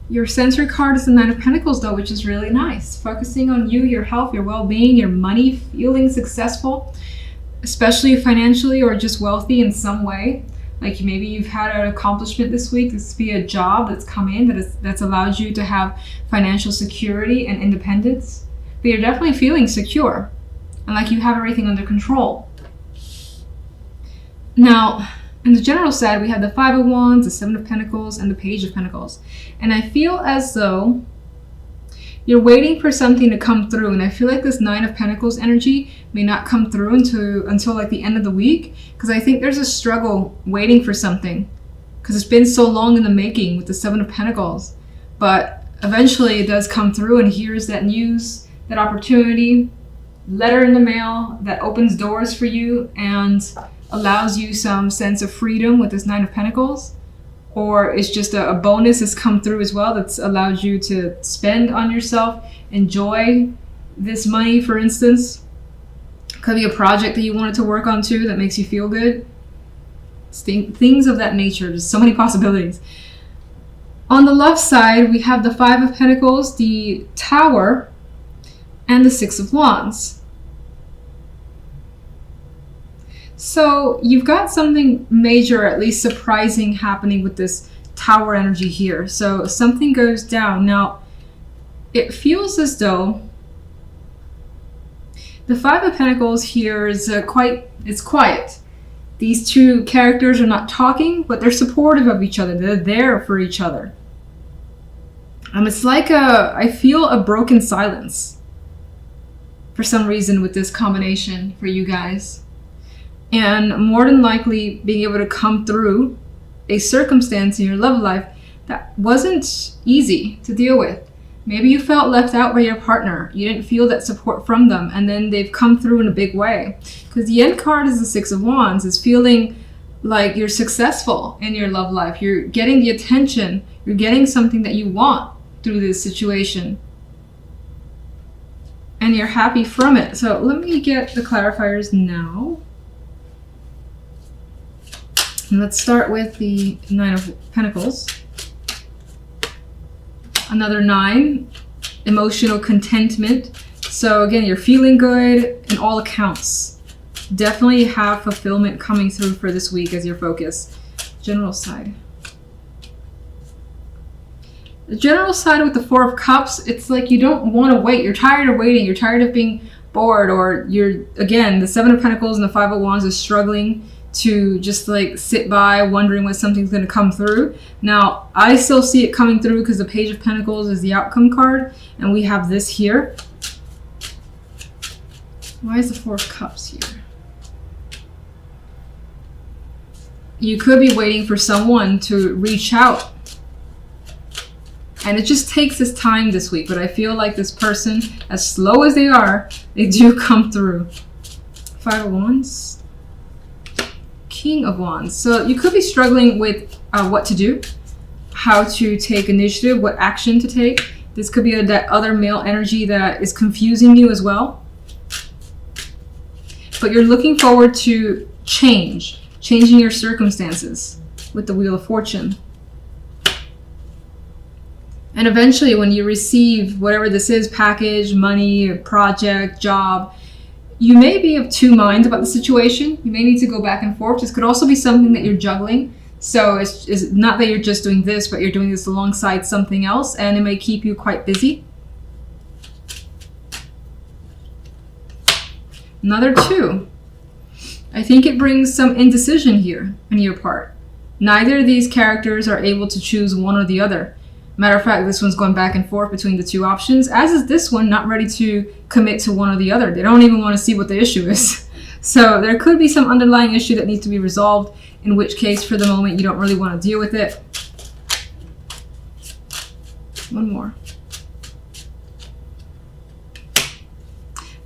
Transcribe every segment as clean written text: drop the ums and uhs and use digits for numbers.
Your sensory card is the Nine of Pentacles, though, which is really nice. Focusing on you, your health, your well-being, your money, feeling successful, especially financially or just wealthy in some way. Like maybe you've had an accomplishment this week. This could be a job that's come in that's allowed you to have financial security and independence. But you're definitely feeling secure and like you have everything under control. Now, in the general side, we have the Five of Wands, the Seven of Pentacles, and the Page of Pentacles. And I feel as though you're waiting for something to come through. And I feel like this Nine of Pentacles energy may not come through until like the end of the week. Because I think there's a struggle waiting for something. Because it's been so long in the making with the Seven of Pentacles. But eventually it does come through, and here's that news, that opportunity, letter in the mail that opens doors for you and allows you some sense of freedom with this Nine of Pentacles. Or it's just a bonus that's come through as well that's allowed you to spend on yourself, enjoy this money, for instance. Could be a project that you wanted to work on too that makes you feel good. Things of that nature. There's so many possibilities. On the left side, we have the Five of Pentacles, the Tower, and the Six of Wands. So you've got something major, at least surprising, happening with this Tower energy here. So something goes down. Now, it feels as though the Five of Pentacles here is it's quiet. These two characters are not talking, but they're supportive of each other. They're there for each other. It's like I feel a broken silence for some reason with this combination for you guys. And more than likely being able to come through a circumstance in your love life that wasn't easy to deal with. Maybe you felt left out by your partner. You didn't feel that support from them, and then they've come through in a big way. Because the end card is the Six of Wands. It's feeling like you're successful in your love life. You're getting the attention. You're getting something that you want through this situation. And you're happy from it. So let me get the clarifiers now. And let's start with the Nine of Pentacles. Another 9, emotional contentment. So again, you're feeling good in all accounts. Definitely have fulfillment coming through for this week as your focus. General side. The general side with the Four of Cups, it's like you don't want to wait. You're tired of waiting. You're tired of being bored, or again, the Seven of Pentacles and the Five of Wands is struggling to just like sit by wondering when something's going to come through. Now, I still see it coming through because the Page of Pentacles is the outcome card, and we have this here. Why is the Four of Cups here? You could be waiting for someone to reach out. And it just takes this time this week, but I feel like this person, as slow as they are, they do come through. Five of Wands. King of Wands. So you could be struggling with what to do, how to take initiative, what action to take. This could be that other male energy that is confusing you as well. But you're looking forward to changing your circumstances with the Wheel of Fortune. And eventually when you receive whatever this is, package, money, project, job, you may be of two minds about the situation. You may need to go back and forth. This could also be something that you're juggling. So it's not that you're just doing this, but you're doing this alongside something else, and it may keep you quite busy. Another 2. I think it brings some indecision here on your part. Neither of these characters are able to choose one or the other. Matter of fact, this one's going back and forth between the two options, as is this one, not ready to commit to one or the other. They don't even want to see what the issue is. So there could be some underlying issue that needs to be resolved, in which case, for the moment, you don't really want to deal with it. One more.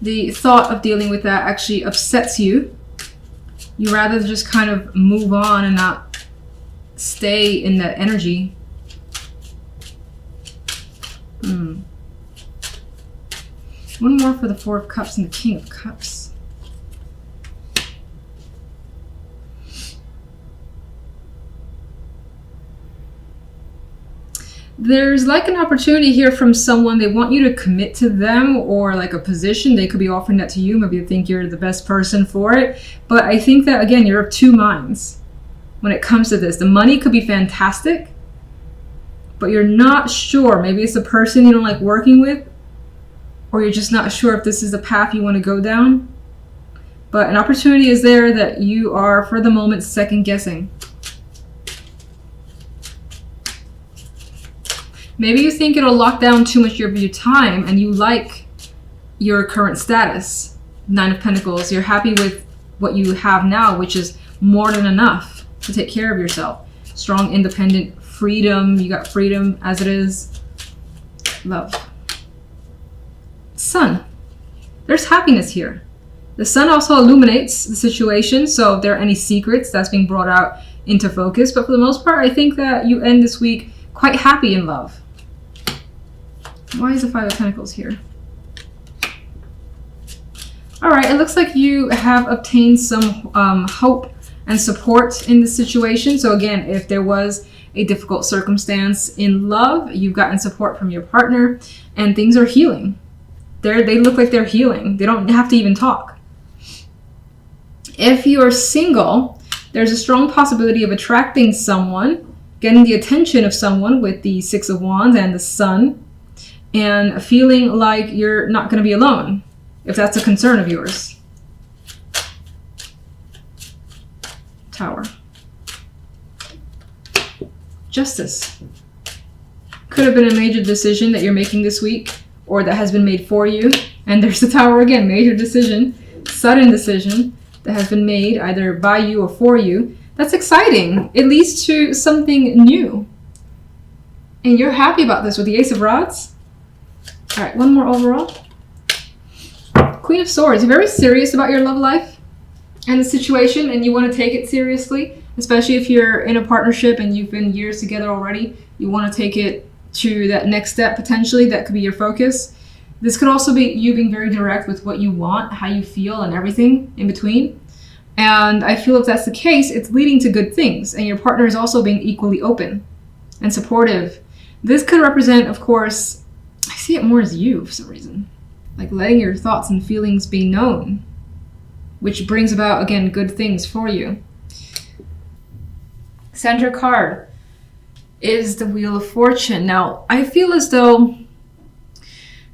The thought of dealing with that actually upsets you. You rather just kind of move on and not stay in that energy. One more for the Four of Cups and the King of Cups. There's like an opportunity here from someone. They want you to commit to them, or like a position. They could be offering that to you. Maybe you think you're the best person for it. But I think that, again, you're of two minds when it comes to this. The money could be fantastic, but you're not sure. Maybe it's the person you don't like working with, or you're just not sure if this is the path you want to go down. But an opportunity is there that you are, for the moment, second guessing. Maybe you think it'll lock down too much of your time and you like your current status. 9 of Pentacles. You're happy with what you have now, which is more than enough to take care of yourself. Strong, independent freedom. You got freedom as it is. Love. Sun. There's happiness here. The sun also illuminates the situation, so if there are any secrets, that's being brought out into focus. But for the most part, I think that you end this week quite happy in love. Why is the 5 of Pentacles here? All right, it looks like you have obtained some hope and support in this situation. So again, if there was a difficult circumstance in love, you've gotten support from your partner and things are healing. They look like they're healing. They don't have to even talk. If you're single, there's a strong possibility of attracting someone, getting the attention of someone with the 6 of Wands and the Sun, and feeling like you're not going to be alone, if that's a concern of yours. Tower. Justice. Could have been a major decision that you're making this week, or that has been made for you. And there's the Tower again, major decision, sudden decision that has been made either by you or for you. That's exciting. It leads to something new. And you're happy about this with the Ace of Rods. All right, one more overall. Queen of Swords. You're very serious about your love life and the situation, and you want to take it seriously, especially if you're in a partnership and you've been years together already. You want to take it to that next step, potentially. That could be your focus. This could also be you being very direct with what you want, how you feel, and everything in between. And I feel if that's the case, it's leading to good things, and your partner is also being equally open and supportive. This could represent, of course, I see it more as you for some reason, like letting your thoughts and feelings be known, which brings about, again, good things for you. Center card is the Wheel of Fortune. Now, I feel as though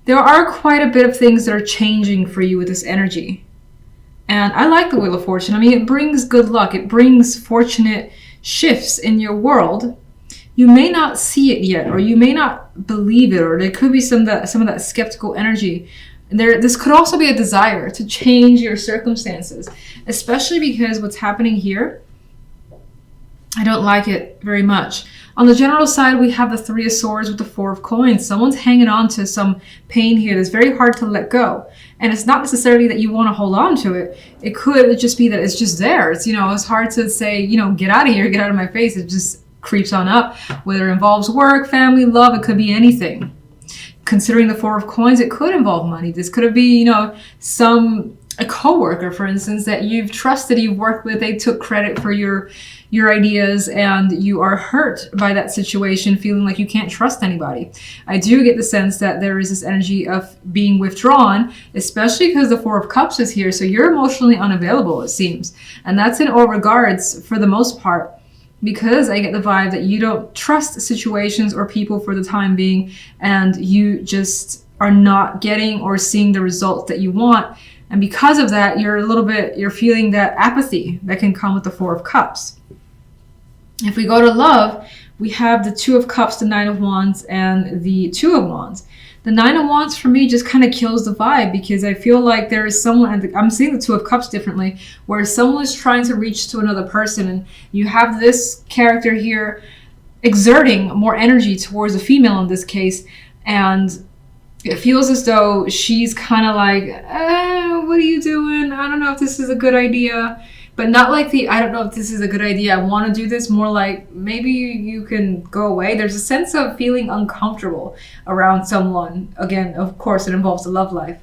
there are quite a bit of things that are changing for you with this energy. And I like the Wheel of Fortune. I mean, it brings good luck. It brings fortunate shifts in your world. You may not see it yet, or you may not believe it, or there could be some of that skeptical energy. This could also be a desire to change your circumstances, especially because what's happening here, I don't like it very much. On the general side, we have the 3 of Swords with the 4 of Coins. Someone's hanging on to some pain here that's very hard to let go. And it's not necessarily that you want to hold on to it. It could just be that it's just there. It's, it's hard to say, get out of here, get out of my face. It just creeps on up, whether it involves work, family, love. It could be anything. Considering the 4 of Coins, it could involve money. This could be, a coworker, for instance, that you've trusted, you've worked with. They took credit for your ideas, and you are hurt by that situation, feeling like you can't trust anybody. I do get the sense that there is this energy of being withdrawn, especially because the 4 of Cups is here. So you're emotionally unavailable, it seems. And that's in all regards for the most part, because I get the vibe that you don't trust situations or people for the time being, and you just are not getting or seeing the results that you want. And because of that, you're feeling that apathy that can come with the 4 of Cups. If we go to love, we have the 2 of Cups, the 9 of Wands, and the 2 of Wands. The 9 of Wands for me just kind of kills the vibe, because I feel like there is someone, I'm seeing the 2 of Cups differently, where someone is trying to reach to another person, and you have this character here exerting more energy towards a female in this case, and it feels as though she's kind of like, what are you doing? I don't know if this is a good idea. But not like I don't know if this is a good idea, I want to do this. More like, maybe you can go away. There's a sense of feeling uncomfortable around someone. Again, of course, it involves the love life.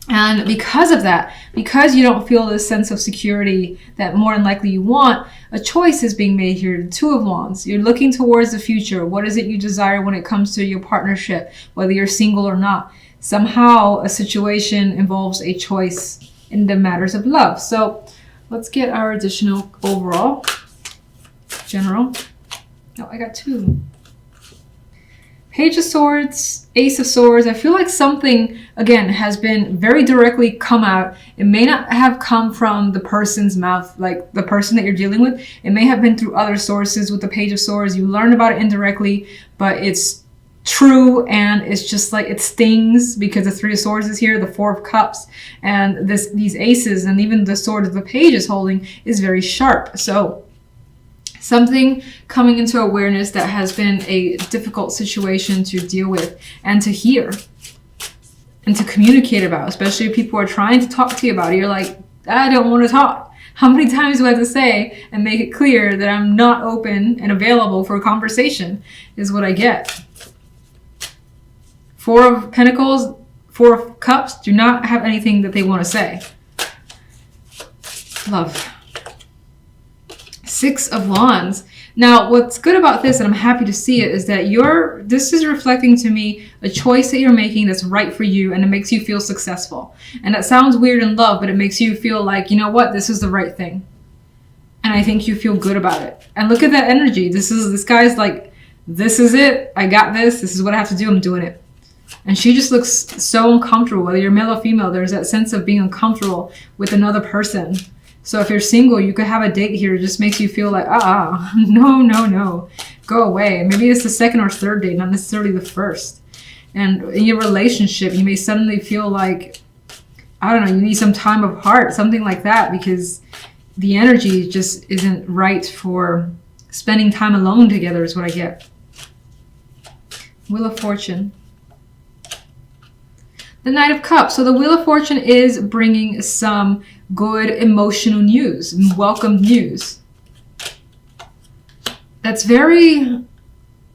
And because of that, because you don't feel this sense of security that more than likely you want, a choice is being made here. The Two of Wands. You're looking towards the future. What is it you desire when it comes to your partnership, whether you're single or not? Somehow a situation involves a choice in the matters of love. So let's get our additional overall general. Oh, I got two. Page of Swords, Ace of Swords. I feel like something, again, has been very directly come out. It may not have come from the person's mouth, like the person that you're dealing with. It may have been through other sources with the Page of Swords. You learned about it indirectly, but it's true, and it's just like it stings because the Three of Swords is here, the Four of Cups, and these aces, and even the sword that the page is holding is very sharp. So something coming into awareness that has been a difficult situation to deal with and to hear and to communicate about, especially if people are trying to talk to you about it. You're like, I don't want to talk. How many times do I have to say and make it clear that I'm not open and available for a conversation is what I get. Four of Pentacles, Four of Cups do not have anything that they want to say. Love. Six of Wands. Now, what's good about this, and I'm happy to see it, is that this is reflecting to me a choice that you're making that's right for you, and it makes you feel successful. And that sounds weird in love, but it makes you feel like, you know what, this is the right thing. And I think you feel good about it. And look at that energy. This guy's like, this is it. I got this. This is what I have to do. I'm doing it. And she just looks so uncomfortable. Whether you're male or female, there's that sense of being uncomfortable with another person. So if you're single, you could have a date here. It just makes you feel like, no, go away. Maybe it's the second or third date, not necessarily the first. And in your relationship, you may suddenly feel like, I don't know, you need some time apart, something like that, because the energy just isn't right for spending time alone together is what I get. Wheel of Fortune. The Knight of Cups. So the Wheel of Fortune is bringing some good emotional news, welcome news. That's very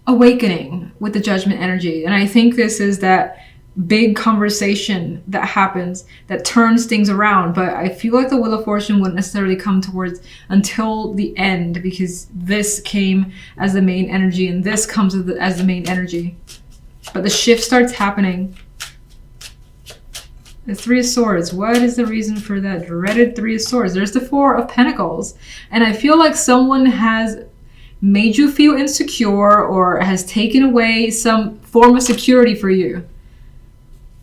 awakening with the Judgment energy. And I think this is that big conversation that happens that turns things around. But I feel like the Wheel of Fortune wouldn't necessarily come towards until the end, because this came as the main energy and this comes as the main energy. But the shift starts happening. The Three of Swords. What is the reason for that dreaded Three of Swords? There's the Four of Pentacles. And I feel like someone has made you feel insecure or has taken away some form of security for you.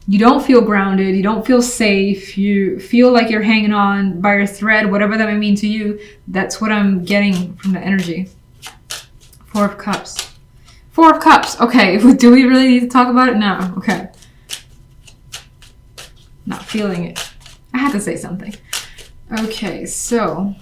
You don't feel grounded. You don't feel safe. You feel like you're hanging on by your thread, whatever that may mean to you. That's what I'm getting from the energy. Four of Cups. Four of Cups. Okay, do we really need to talk about it now? Okay. Not feeling it. I had to say something. Okay, so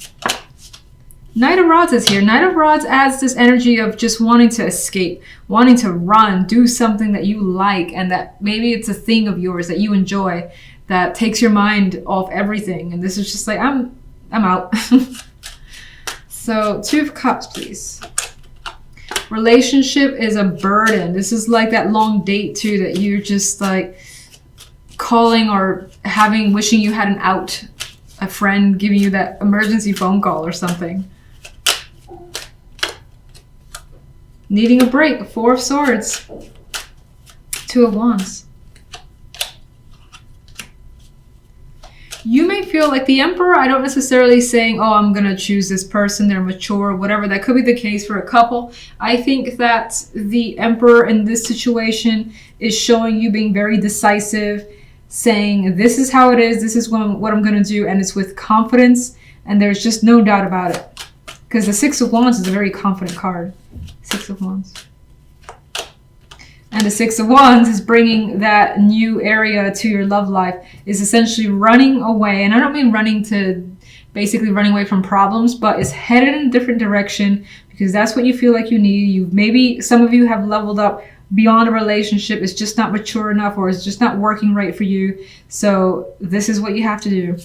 Knight of Rods is here. Knight of Rods adds this energy of just wanting to escape, wanting to run, do something that you like, and that maybe it's a thing of yours that you enjoy that takes your mind off everything. And this is just like, I'm out. So Two of Cups, please. Relationship is a burden. This is like that long date too, that you're just like calling or wishing you had an out, a friend giving you that emergency phone call or something. Needing a break. Four of Swords. Two of Wands. You may feel like the Emperor. I don't necessarily saying, oh, I'm gonna choose this person, they're mature, whatever. That could be the case for a couple. I think that the Emperor in this situation is showing you being very decisive, saying this is how it is, this is what I'm going to do, and it's with confidence, and there's just no doubt about it. Because the Six of Wands is a very confident card. Six of Wands. And the Six of Wands is bringing that new area to your love life, is essentially running away. And I don't mean running away from problems, but it's headed in a different direction because that's what you feel like you need. Maybe some of you have leveled up beyond a relationship. It's just not mature enough, or it's just not working right for you. So this is what you have to do.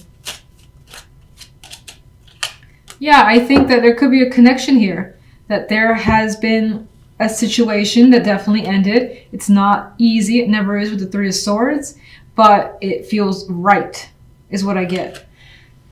Yeah, I think that there could be a connection here, that there has been a situation that definitely ended. It's not easy. It never is with the Three of Swords, but it feels right, is what I get.